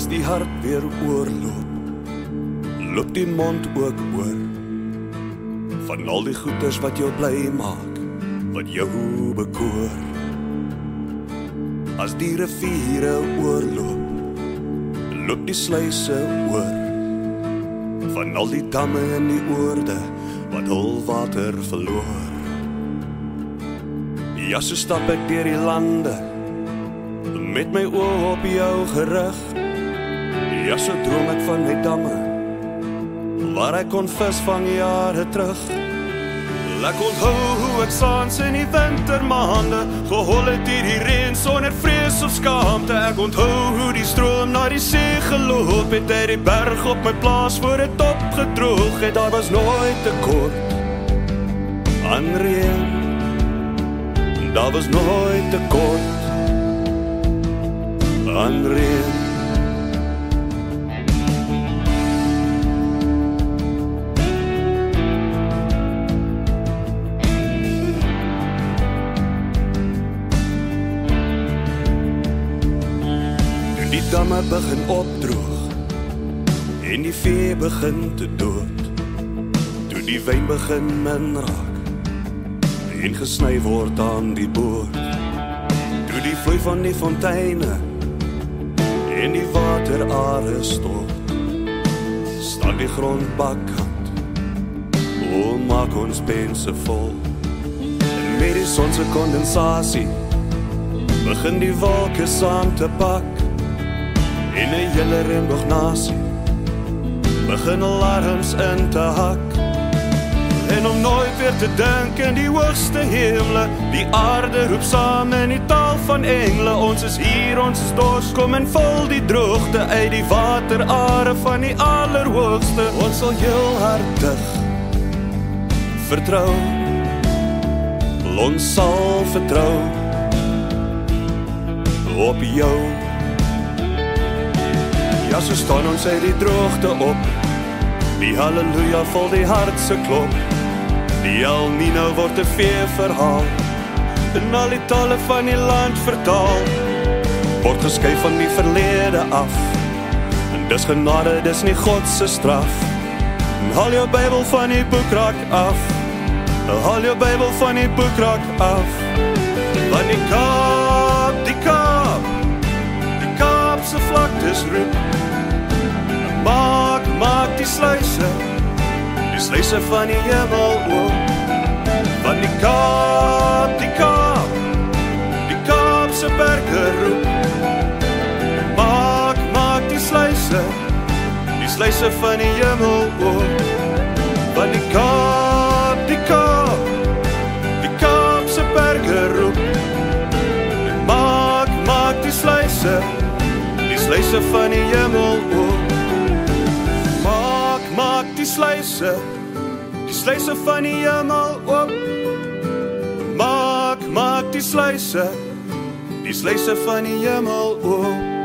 As die hart weer oorloop, loop die mond ook oor. Van al die goeders wat jou bly maak, wat jou bekoor. As die riviere oorloop, loop die sluise oor. Van al die damme en die oorde, wat hul water verloor. Ja, so stap ek deur die lande, met my oë op jou gerig. Ja, so droom ek van my damme, waar ek kon vis vang jare terug. Ek onthou hoe ek saans in die wintermaande gehol het hier die reën sonder vrees of skaamte. Ek onthou hoe die stroom na die see geloop het, uit die berg op my plaas voor het opgedroog het. Daar was nooit tekort aan reën, daar was nooit tekort aan reën. Toe die damme begin opdroog en die vee begin te dood, toe die wyn begin min raak en gesny word aan die boord, toe die vloei van die fonteine en die waterare stort, staan die grond bakkant, o maak ons pense vol. En met die sonse kondensasie begin die wolke saam te pak, en 'n hele reënboognasie begin alarms in te hak. En om nooit weer te dink in die hoogste hemele, die aarde roep saam in die taal van engele. Ons is hier, ons is dors, kom en vul die droogte uit die waterare van die allerhoogste. Ons sal heel hartig vertrou, ons sal vertrou op jou. Ja, so staan ons uit die droogte op, die halleluja vol die hartse klop. Die El Nino word 'n feeverhaal, en al die tale van die land vertaal, word geskuif van die verlede af. En dis genade, dis nie God se straf. En haal jou Bybel van die boekrak af, haal jou Bybel van die boekrak af. Want die Kaapse vlaktes roep, maak die sluise van die hemel oop. Want die Kaapse berge roep, maak die sluise van die hemel oop. Want die Kaapse berge roep, maak die sluise van die hemel oop. Maak die sluise van die hemel oop. Maak die sluise van die hemel oop.